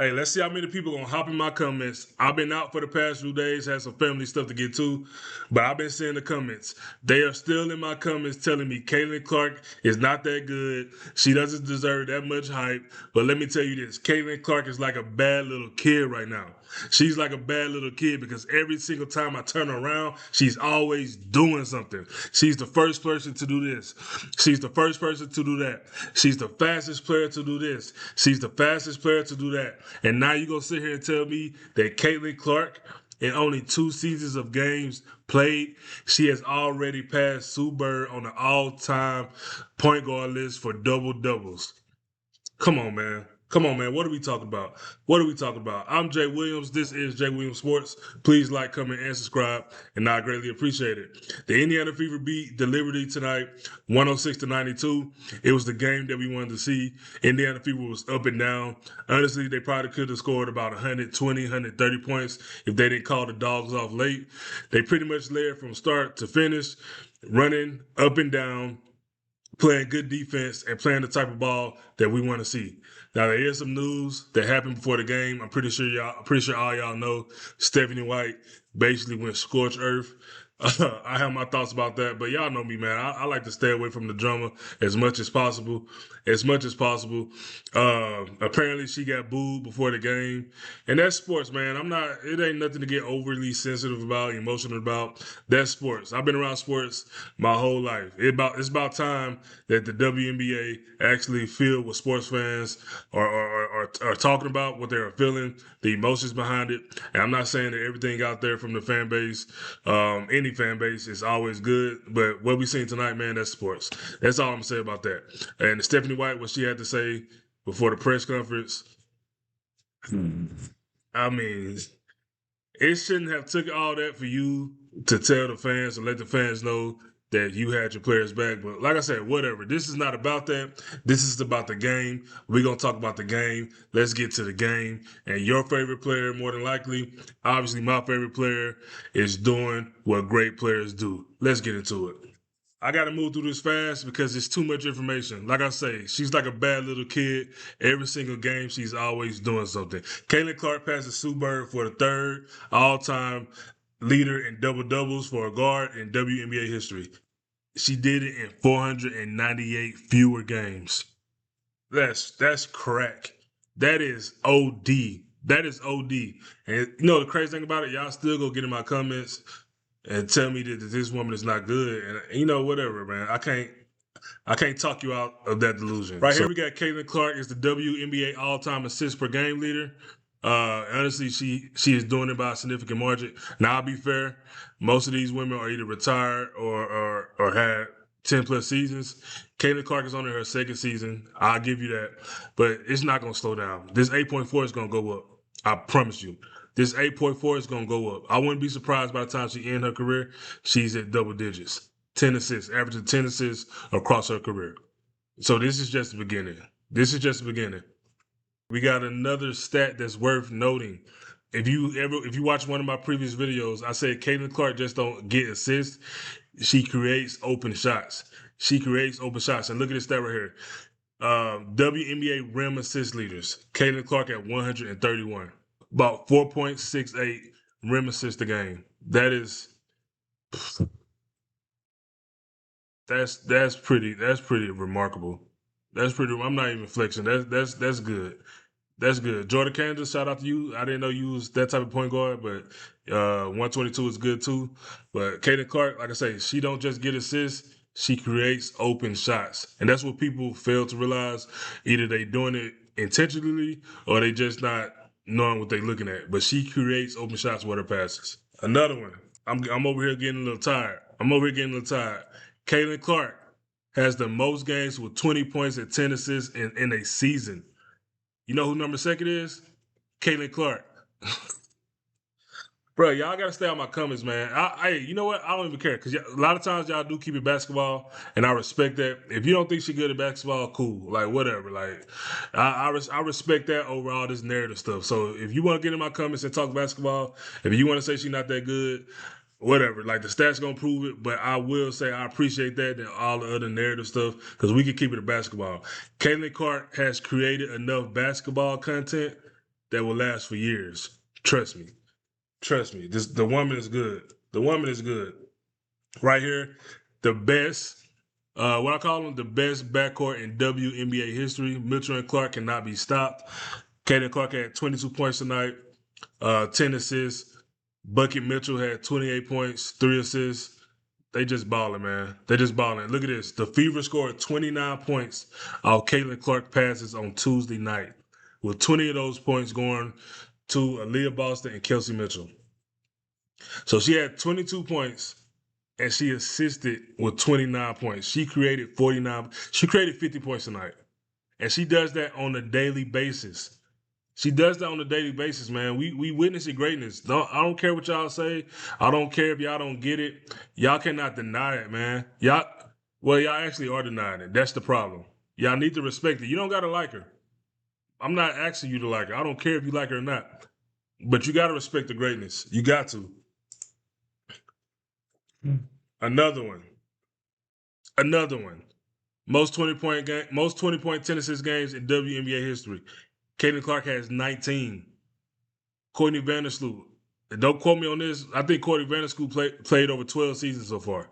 Hey, let's see how many people gonna hop in my comments. I've been out for the past few days, had some family stuff to get to, but I've been seeing the comments. They are still in my comments telling me Caitlin Clark is not that good. She doesn't deserve that much hype. But let me tell you this: Caitlin Clark is like a bad little kid right now. She's like a bad little kid because every single time I turn around, she's always doing something. She's the first person to do this. She's the first person to do that. She's the fastest player to do this. She's the fastest player to do that. And now you're going to sit here and tell me that Caitlin Clark, in only 2 seasons of games played, she has already passed Sue Bird on the all-time point guard list for double-doubles. Come on, man. Come on, man. What are we talking about? What are we talking about? I'm Jay Williams. This is Jay Williams Sports. Please like, comment, and subscribe, and I greatly appreciate it. The Indiana Fever beat the Liberty tonight, 106-92. It was the game that we wanted to see. Indiana Fever was up and down. Honestly, they probably could have scored about 120, 130 points if they didn't call the dogs off late. They pretty much led from start to finish, running up and down, playing good defense and playing the type of ball that we want to see. Now there is some news that happened before the game. I'm pretty sure all y'all know Stephanie White basically went scorched earth. I have my thoughts about that, but y'all know me, man. I like to stay away from the drama as much as possible. As much as possible. Apparently she got booed before the game. And that's sports, man. It ain't nothing to get overly sensitive about, emotional about. That's sports. I've been around sports my whole life. It's about time that the WNBA actually feel what sports fans are talking about, what they're feeling, the emotions behind it. And I'm not saying that everything out there from the fan base, any fan base, is always good. But what we seen tonight, man, that's sports. That's all I'm gonna say about that. And Stephanie White, what she had to say before the press conference, I mean, it shouldn't have took all that for you to tell the fans and let the fans know that you had your players back. But like I said, whatever. This is not about that. This is about the game. We're going to talk about the game. Let's get to the game. And your favorite player, more than likely, obviously my favorite player, is doing what great players do. Let's get into it. I got to move through this fast because it's too much information. Like I say, she's like a bad little kid. Every single game, she's always doing something. Caitlin Clark passes Sue Bird for the third all-time leader in double-doubles for a guard in WNBA history. She did it in 498 fewer games. That's crack. That is OD. That is OD. And you know the crazy thing about it, y'all still go get in my comments and tell me that this woman is not good. And you know, whatever, man. I can't talk you out of that delusion. Right here we got Caitlin Clark is the WNBA all-time assists per game leader. Honestly, she is doing it by a significant margin. Now, I'll be fair, most of these women are either retired or had 10 plus seasons. Caitlin Clark is only her second season. I'll give you that. But it's not gonna slow down. This 8.4 is gonna go up. I promise you. This 8.4 is going to go up. I wouldn't be surprised by the time she ends her career, she's at double digits. 10 assists, averaging 10 assists across her career. So this is just the beginning. This is just the beginning. We got another stat that's worth noting. If you watch one of my previous videos, I said Caitlin Clark just don't get assists. She creates open shots. She creates open shots. And look at this stat right here. WNBA rim assist leaders. Caitlin Clark at 131. About 4.68 rim assists a game. That's pretty remarkable. I'm not even flexing. That's good. That's good. Jordan Kansas, shout out to you. I didn't know you was that type of point guard, but 122 is good too. But Caitlin Clark, like I say, she don't just get assists, she creates open shots. And that's what people fail to realize. Either they doing it intentionally or they just not knowing what they're looking at. But she creates open shots with her passes. Another one. I'm over here getting a little tired. Caitlin Clark has the most games with 20 points and 10 assists in a season. You know who number second is? Caitlin Clark. Bro, y'all gotta stay on my comments, man. You know what? I don't even care because a lot of times y'all do keep it basketball, and I respect that. If you don't think she's good at basketball, cool. Like whatever. Like I respect that over all this narrative stuff. So if you want to get in my comments and talk basketball, if you want to say she's not that good, whatever. Like the stats gonna prove it, but I will say I appreciate that and all the other narrative stuff because we can keep it a basketball. Caitlin Clark has created enough basketball content that will last for years. Trust me. Trust me. The woman is good. The woman is good. Right here, the best, what I call them, the best backcourt in WNBA history. Mitchell and Clark cannot be stopped. Caitlin Clark had 22 points tonight, 10 assists. Bucket Mitchell had 28 points, 3 assists. They just balling, man. They just balling. Look at this. The Fever scored 29 points off Caitlin Clark passes on Tuesday night, with 20 of those points going to Aaliyah Boston and Kelsey Mitchell. So she had 22 points, and she assisted with 29 points. She created 49. She created 50 points tonight, and she does that on a daily basis. She does that on a daily basis, man. We witnessing greatness. I don't care what y'all say. I don't care if y'all don't get it. Y'all cannot deny it, man. Y'all actually are denying it. That's the problem. Y'all need to respect it. You don't gotta like her. I'm not asking you to like her. I don't care if you like her or not. But you gotta respect the greatness. You got to. Another one. Most 20-point tennis games in WNBA history. Caitlin Clark has 19. Courtney Vandersloot. And don't quote me on this. I think Courtney Vandersloot played over 12 seasons so far.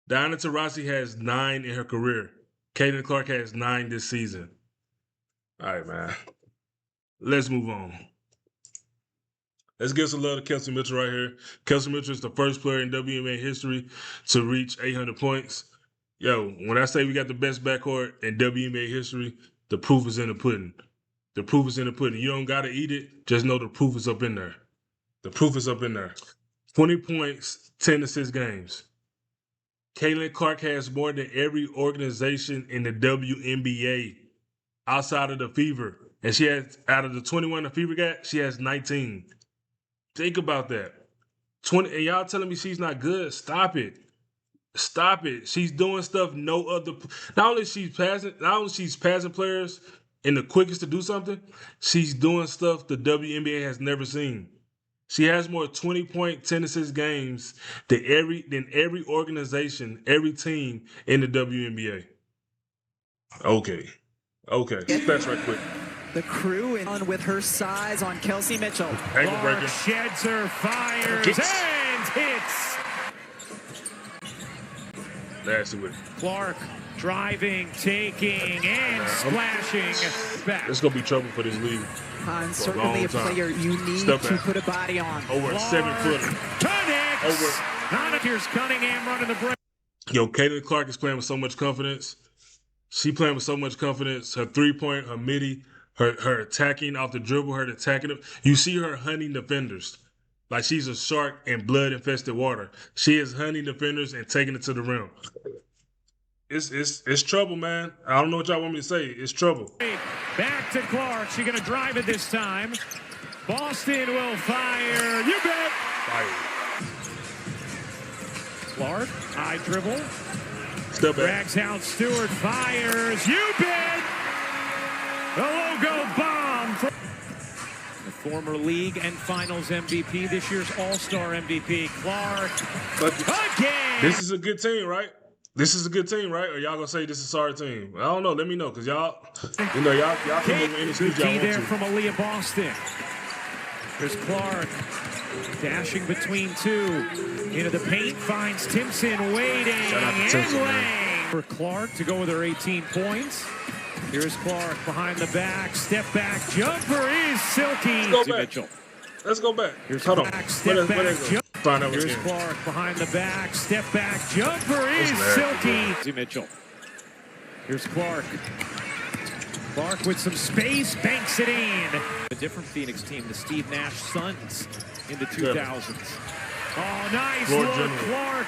Diana Taurasi has 9 in her career. Caitlin Clark has 9 this season. All right, man. Let's move on. Let's give some love to Kelsey Mitchell right here. Kelsey Mitchell is the first player in WNBA history to reach 800 points. Yo, when I say we got the best backcourt in WNBA history, the proof is in the pudding. The proof is in the pudding. You don't got to eat it. Just know the proof is up in there. The proof is up in there. 20 points, 10 assist games. Caitlin Clark has more than every organization in the WNBA outside of the Fever. And she has, out of the 21 the Fever got, she has 19. Think about that. 20, and y'all telling me she's not good? Stop it. Stop it. She's doing stuff no other. Not only she's passing players and the quickest to do something, she's doing stuff the WNBA has never seen. She has more 20-point, 10 assist games than every organization, every team in the WNBA. Okay. Stats right quick. The crew in with her size on Kelsey Mitchell. Ankle breaker. Sheds her, fires, and hits. Nasty with it. Clark driving, taking, and splashing back. It's going to be trouble for this league. Certainly a player you need to put a body on. Over a 7-footer. Connects. Here's Cunningham running the break. Yo, Caitlin Clark is playing with so much confidence. She playing with so much confidence. Her three-point, her midi, her attacking off the dribble, her attacking them. You see her hunting defenders. Like she's a shark in blood-infested water. She is hunting defenders and taking it to the rim. It's trouble, man. I don't know what y'all want me to say. It's trouble. Back to Clark. She's going to drive it this time. Boston will fire. You bet. Fire. Clark, high dribble. Step back. Drags out Stewart, fires. You bet. The logo bomb. The former league and finals MVP, this year's All-Star MVP, Clark. Again. This is a good team, right? This is a good team, right? Or y'all gonna say this is a sorry team? I don't know. Let me know, cause y'all can move any speed y'all want there to. From Aaliyah Boston. There's Clark dashing between two. Into the paint, finds Timpson waiting and laying. For Clark to go with her 18 points. Here's Clark behind the back, step back, jumper is silky. Mitchell. Let's go back. Here's Hold back, on. step back, jump. Find out Here's Clark behind the back, step back, jumper is silky. Mitchell. Here's Clark. Clark with some space, banks it in. A different Phoenix team, the Steve Nash Suns in the 2000s. Oh, nice look, Clark.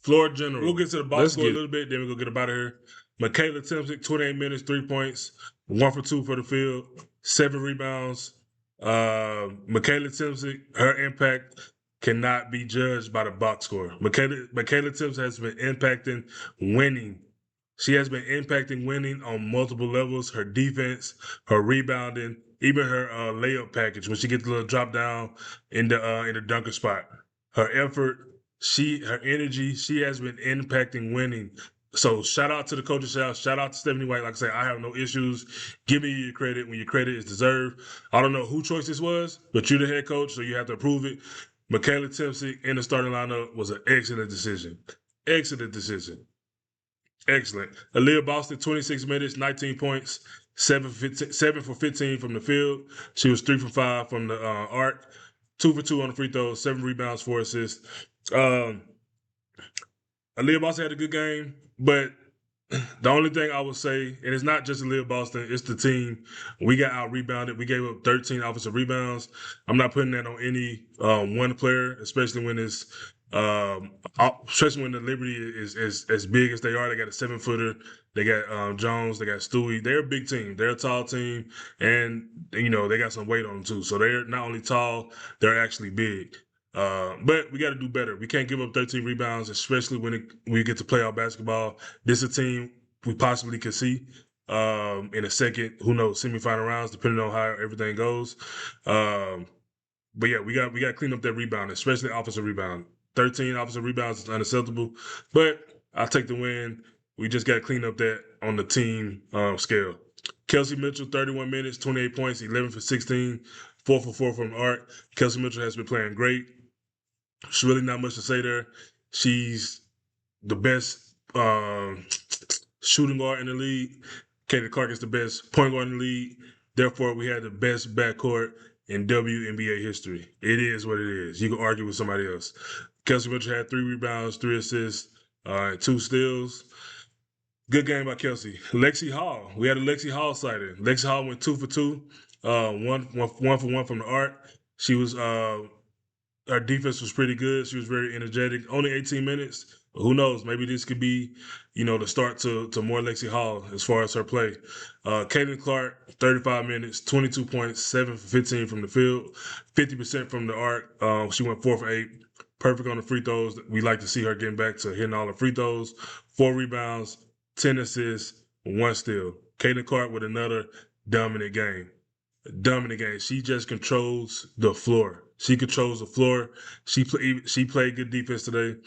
Floor general. We'll get to the box score a little bit, then we'll get up out of here. Michaela Timpson, 28 minutes, 3 points, 1 for 2 for the field, 7 rebounds. Michaela Timpson, her impact cannot be judged by the box score. Michaela Timpson has been impacting winning. She has been impacting winning on multiple levels. Her defense, her rebounding, even her layup package when she gets a little drop down in the dunker spot. Her effort, her energy, she has been impacting winning So shout out to the coaching staff. Shout out to Stephanie White. Like I said, I have no issues. Give me your credit when your credit is deserved. I don't know who choice this was, but you're the head coach, so you have to approve it. Michaela Timpsy in the starting lineup was an excellent decision. Excellent decision. Excellent. Aaliyah Boston, 26 minutes, 19 points, 7 for 15 from the field. She was 3 for 5 from the arc, 2 for 2 on the free throws, 7 rebounds, 4 assists. Aaliyah Boston had a good game, but the only thing I would say, and it's not just Aaliyah Boston, it's the team. We got out-rebounded. We gave up 13 offensive rebounds. I'm not putting that on any one player, especially when it's especially when the Liberty is as big as they are. They got a 7-footer. They got Jones. They got Stewie. They're a big team. They're a tall team, and they got some weight on them too. So they're not only tall, they're actually big. But we got to do better. We can't give up 13 rebounds, especially when we get to playoff basketball. This is a team we possibly could see in a second. Who knows? Semifinal rounds, depending on how everything goes. But yeah, we got to clean up that rebound, especially offensive rebound. 13 offensive rebounds is unacceptable, but I'll take the win. We just got to clean up that on the team scale. Kelsey Mitchell, 31 minutes, 28 points, 11 for 16, 4 for 4 from the arc. Kelsey Mitchell has been playing great. There's really not much to say there. She's the best shooting guard in the league. Caitlin Clark is the best point guard in the league. Therefore, we had the best backcourt in WNBA history. It is what it is. You can argue with somebody else. Kelsey Mitchell had 3 rebounds, 3 assists, 2 steals. Good game by Kelsey. Lexi Hall. We had a Lexi Hall sighting. Lexi Hall went 2 for 2, 1 for 1 from the arc. She was our defense was pretty good. She was very energetic. Only 18 minutes. Who knows? Maybe this could be, the start to more Lexi Hall as far as her play. Caitlin Clark, 35 minutes, 22 points, 7 for 15 from the field, 50% from the arc. She went 4 for 8. Perfect on the free throws. We like to see her getting back to hitting all the free throws. 4 rebounds, 10 assists, 1 steal. Caitlin Clark with another dominant game. She just controls the floor. She controls the floor. She played good defense today.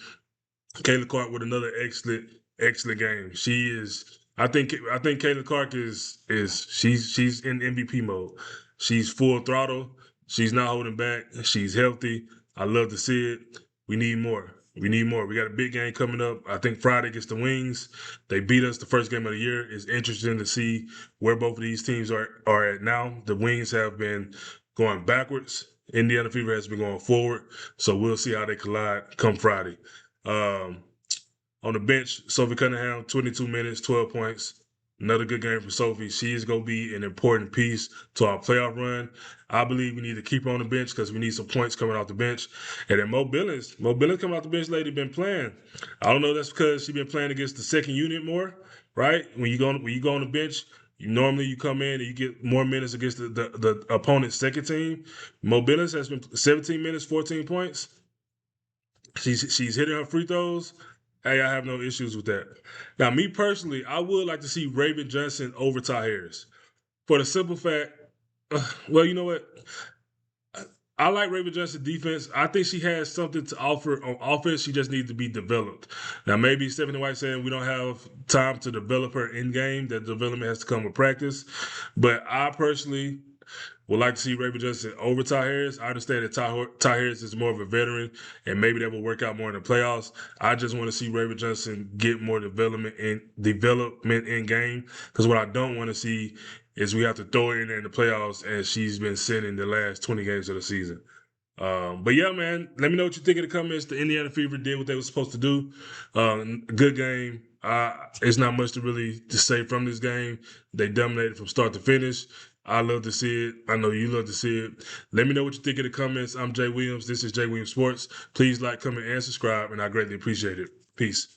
Caitlin Clark with another excellent game. She is. I think Caitlin Clark she's in MVP mode. She's full throttle. She's not holding back. She's healthy. I love to see it. We need more. We got a big game coming up. I think Friday against the Wings. They beat us the first game of the year. It's interesting to see where both of these teams are at now. The Wings have been going backwards. Indiana Fever has been going forward. So we'll see how they collide come Friday. On the bench, Sophie Cunningham, 22 minutes, 12 points. Another good game for Sophie. She is going to be an important piece to our playoff run. I believe we need to keep her on the bench because we need some points coming off the bench. And then Mo Billings coming off the bench lately been playing. I don't know if that's because she's been playing against the second unit more, right? When you go on the bench, you come in and you get more minutes against the opponent's second team. Mo Billings has been 17 minutes, 14 points. She's hitting her free throws. Hey, I have no issues with that. Now, me personally, I would like to see Raven Johnson over Ty Harris. For the simple fact, well, you know what? I like Raven Johnson's defense. I think she has something to offer on offense. She just needs to be developed. Now, maybe Stephanie White saying we don't have time to develop her in-game. That development has to come with practice. But I personally would like to see Raven Johnson over Ty Harris. I understand that Ty Harris is more of a veteran, and maybe that will work out more in the playoffs. I just want to see Raven Johnson get more development in game, because what I don't want to see is we have to throw her in there in the playoffs, and she's been sitting the last 20 games of the season. But yeah, man, let me know what you think in the comments. The Indiana Fever did what they were supposed to do. Good game. It's not much to say from this game. They dominated from start to finish. I love to see it. I know you love to see it. Let me know what you think in the comments. I'm Jay Williams. This is Jay Williams Sports. Please like, comment, and subscribe, and I greatly appreciate it. Peace.